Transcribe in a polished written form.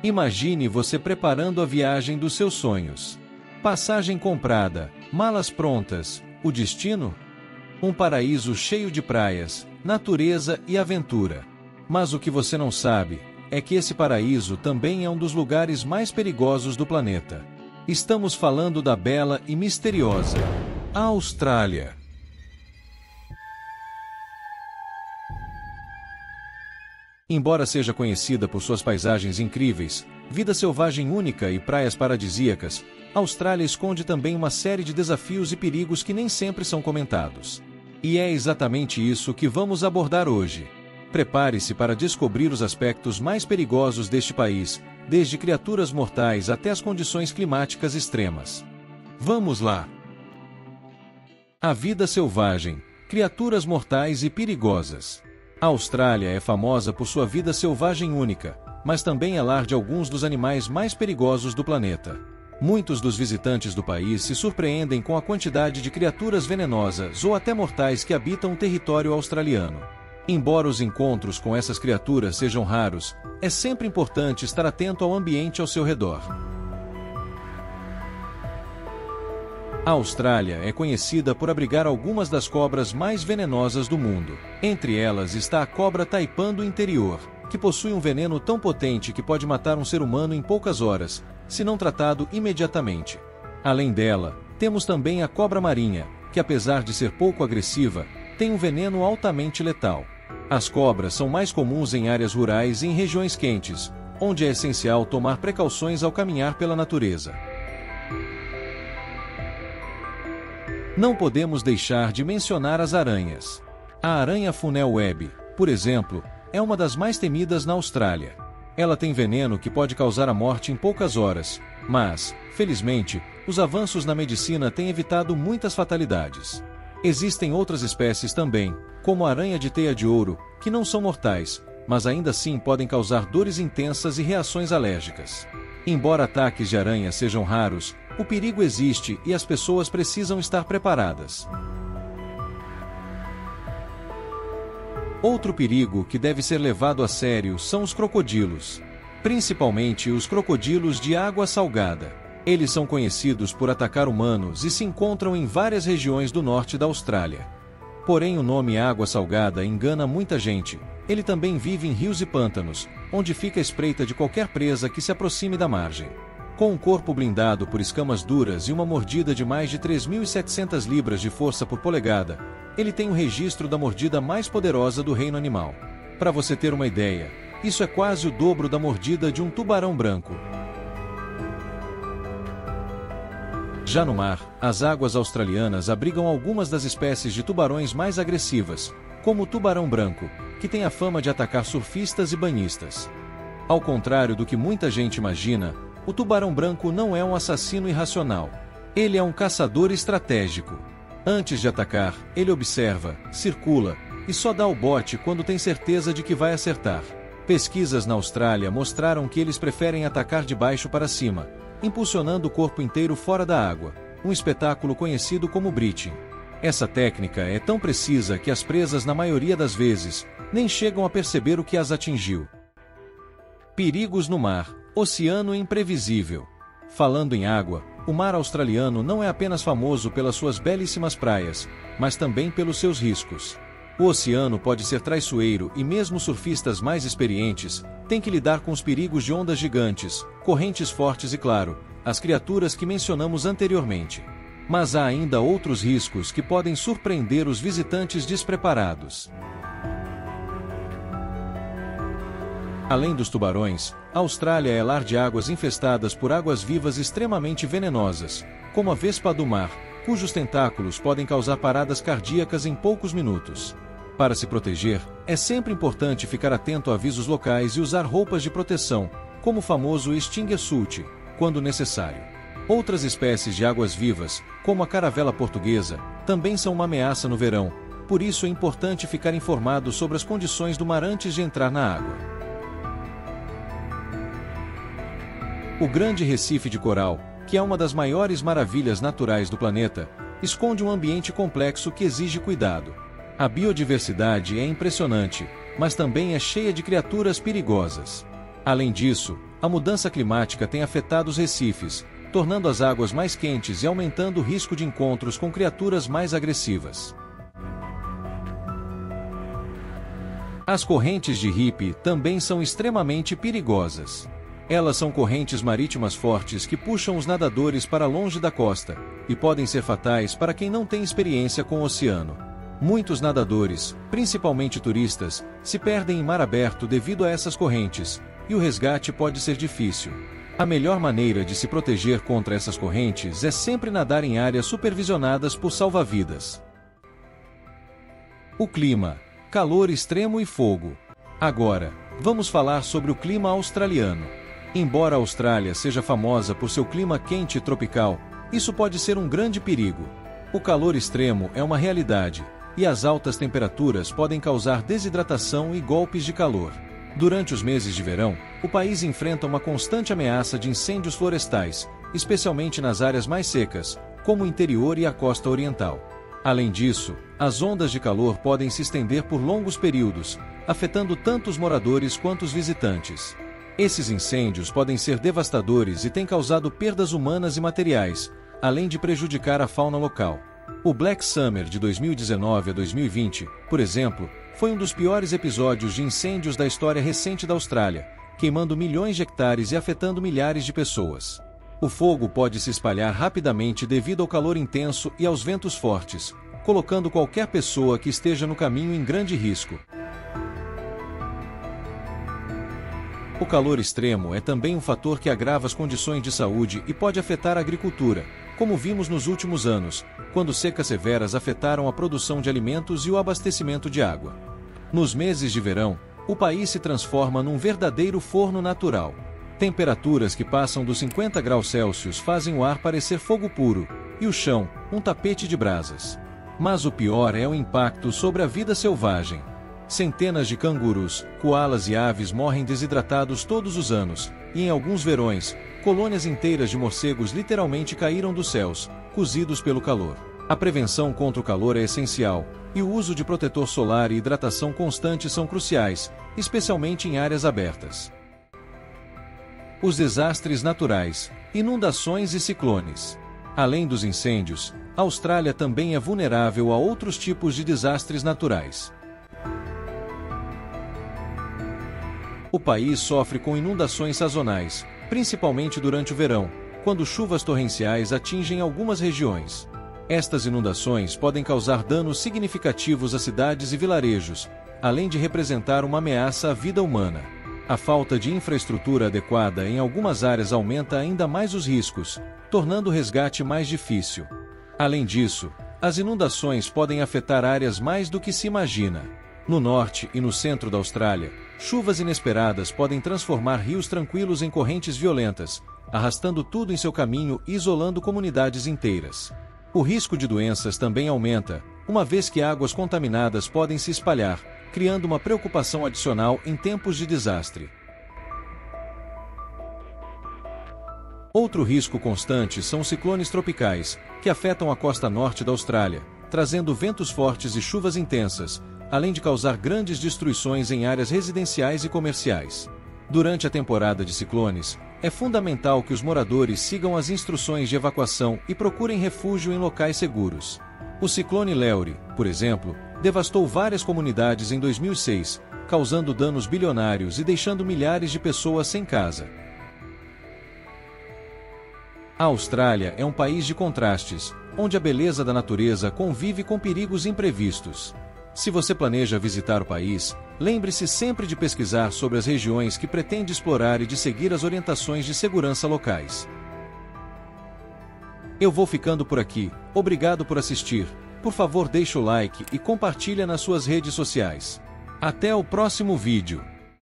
Imagine você preparando a viagem dos seus sonhos. Passagem comprada, malas prontas, o destino? Um paraíso cheio de praias, natureza e aventura. Mas o que você não sabe é que esse paraíso também é um dos lugares mais perigosos do planeta. Estamos falando da bela e misteriosa Austrália. Embora seja conhecida por suas paisagens incríveis, vida selvagem única e praias paradisíacas, a Austrália esconde também uma série de desafios e perigos que nem sempre são comentados. E é exatamente isso que vamos abordar hoje. Prepare-se para descobrir os aspectos mais perigosos deste país, desde criaturas mortais até as condições climáticas extremas. Vamos lá! A vida selvagem, criaturas mortais e perigosas. A Austrália é famosa por sua vida selvagem única, mas também é lar de alguns dos animais mais perigosos do planeta. Muitos dos visitantes do país se surpreendem com a quantidade de criaturas venenosas ou até mortais que habitam o território australiano. Embora os encontros com essas criaturas sejam raros, é sempre importante estar atento ao ambiente ao seu redor. A Austrália é conhecida por abrigar algumas das cobras mais venenosas do mundo. Entre elas está a cobra taipã do interior, que possui um veneno tão potente que pode matar um ser humano em poucas horas, se não tratado imediatamente. Além dela, temos também a cobra marinha, que apesar de ser pouco agressiva, tem um veneno altamente letal. As cobras são mais comuns em áreas rurais e em regiões quentes, onde é essencial tomar precauções ao caminhar pela natureza. Não podemos deixar de mencionar as aranhas. A aranha funnel web, por exemplo, é uma das mais temidas na Austrália. Ela tem veneno que pode causar a morte em poucas horas, mas, felizmente, os avanços na medicina têm evitado muitas fatalidades. Existem outras espécies também, como a aranha de teia de ouro, que não são mortais, mas ainda assim podem causar dores intensas e reações alérgicas. Embora ataques de aranha sejam raros, o perigo existe e as pessoas precisam estar preparadas. Outro perigo que deve ser levado a sério são os crocodilos. Principalmente os crocodilos de água salgada. Eles são conhecidos por atacar humanos e se encontram em várias regiões do norte da Austrália. Porém, o nome água salgada engana muita gente. Ele também vive em rios e pântanos, onde fica à espreita de qualquer presa que se aproxime da margem. Com um corpo blindado por escamas duras e uma mordida de mais de 3.700 libras de força por polegada, ele tem o registro da mordida mais poderosa do reino animal. Para você ter uma ideia, isso é quase o dobro da mordida de um tubarão branco. Já no mar, as águas australianas abrigam algumas das espécies de tubarões mais agressivas, como o tubarão branco, que tem a fama de atacar surfistas e banhistas. Ao contrário do que muita gente imagina, o tubarão branco não é um assassino irracional. Ele é um caçador estratégico. Antes de atacar, ele observa, circula e só dá o bote quando tem certeza de que vai acertar. Pesquisas na Austrália mostraram que eles preferem atacar de baixo para cima, impulsionando o corpo inteiro fora da água, um espetáculo conhecido como breaching. Essa técnica é tão precisa que as presas, na maioria das vezes, nem chegam a perceber o que as atingiu. Perigos no mar. Oceano imprevisível. Falando em água, o mar australiano não é apenas famoso pelas suas belíssimas praias, mas também pelos seus riscos. O oceano pode ser traiçoeiro e mesmo surfistas mais experientes têm que lidar com os perigos de ondas gigantes, correntes fortes e, claro, as criaturas que mencionamos anteriormente. Mas há ainda outros riscos que podem surpreender os visitantes despreparados. Além dos tubarões, a Austrália é lar de águas infestadas por águas-vivas extremamente venenosas, como a vespa do mar, cujos tentáculos podem causar paradas cardíacas em poucos minutos. Para se proteger, é sempre importante ficar atento a avisos locais e usar roupas de proteção, como o famoso extinguissuit, quando necessário. Outras espécies de águas-vivas, como a caravela portuguesa, também são uma ameaça no verão, por isso é importante ficar informado sobre as condições do mar antes de entrar na água. O Grande Recife de Coral, que é uma das maiores maravilhas naturais do planeta, esconde um ambiente complexo que exige cuidado. A biodiversidade é impressionante, mas também é cheia de criaturas perigosas. Além disso, A mudança climática tem afetado os recifes, tornando as águas mais quentes e aumentando o risco de encontros com criaturas mais agressivas. As correntes de Rippe também são extremamente perigosas. Elas são correntes marítimas fortes que puxam os nadadores para longe da costa, e podem ser fatais para quem não tem experiência com o oceano. Muitos nadadores, principalmente turistas, se perdem em mar aberto devido a essas correntes, e o resgate pode ser difícil. A melhor maneira de se proteger contra essas correntes é sempre nadar em áreas supervisionadas por salva-vidas. O clima: calor extremo e fogo. Agora, vamos falar sobre o clima australiano. Embora a Austrália seja famosa por seu clima quente e tropical, isso pode ser um grande perigo. O calor extremo é uma realidade, e as altas temperaturas podem causar desidratação e golpes de calor. Durante os meses de verão, o país enfrenta uma constante ameaça de incêndios florestais, especialmente nas áreas mais secas, como o interior e a costa oriental. Além disso, as ondas de calor podem se estender por longos períodos, afetando tanto os moradores quanto os visitantes. Esses incêndios podem ser devastadores e têm causado perdas humanas e materiais, além de prejudicar a fauna local. O Black Summer de 2019 a 2020, por exemplo, foi um dos piores episódios de incêndios da história recente da Austrália, queimando milhões de hectares e afetando milhares de pessoas. O fogo pode se espalhar rapidamente devido ao calor intenso e aos ventos fortes, colocando qualquer pessoa que esteja no caminho em grande risco. O calor extremo é também um fator que agrava as condições de saúde e pode afetar a agricultura, como vimos nos últimos anos, quando secas severas afetaram a produção de alimentos e o abastecimento de água. Nos meses de verão, o país se transforma num verdadeiro forno natural. Temperaturas que passam dos 50 graus Celsius fazem o ar parecer fogo puro, e o chão, um tapete de brasas. Mas o pior é o impacto sobre a vida selvagem. Centenas de cangurus, coalas e aves morrem desidratados todos os anos, e em alguns verões, colônias inteiras de morcegos literalmente caíram dos céus, cozidos pelo calor. A prevenção contra o calor é essencial, e o uso de protetor solar e hidratação constante são cruciais, especialmente em áreas abertas. Os desastres naturais, inundações e ciclones. Além dos incêndios, a Austrália também é vulnerável a outros tipos de desastres naturais. O país sofre com inundações sazonais, principalmente durante o verão, quando chuvas torrenciais atingem algumas regiões. Estas inundações podem causar danos significativos a cidades e vilarejos, além de representar uma ameaça à vida humana. A falta de infraestrutura adequada em algumas áreas aumenta ainda mais os riscos, tornando o resgate mais difícil. Além disso, as inundações podem afetar áreas mais do que se imagina. No norte e no centro da Austrália, chuvas inesperadas podem transformar rios tranquilos em correntes violentas, arrastando tudo em seu caminho e isolando comunidades inteiras. O risco de doenças também aumenta, uma vez que águas contaminadas podem se espalhar, criando uma preocupação adicional em tempos de desastre. Outro risco constante são os ciclones tropicais, que afetam a costa norte da Austrália, trazendo ventos fortes e chuvas intensas, além de causar grandes destruições em áreas residenciais e comerciais. Durante a temporada de ciclones, é fundamental que os moradores sigam as instruções de evacuação e procurem refúgio em locais seguros. O ciclone Lewry, por exemplo, devastou várias comunidades em 2006, causando danos bilionários e deixando milhares de pessoas sem casa. A Austrália é um país de contrastes, onde a beleza da natureza convive com perigos imprevistos. Se você planeja visitar o país, lembre-se sempre de pesquisar sobre as regiões que pretende explorar e de seguir as orientações de segurança locais. Eu vou ficando por aqui, obrigado por assistir, por favor deixe o like e compartilhe nas suas redes sociais. Até o próximo vídeo.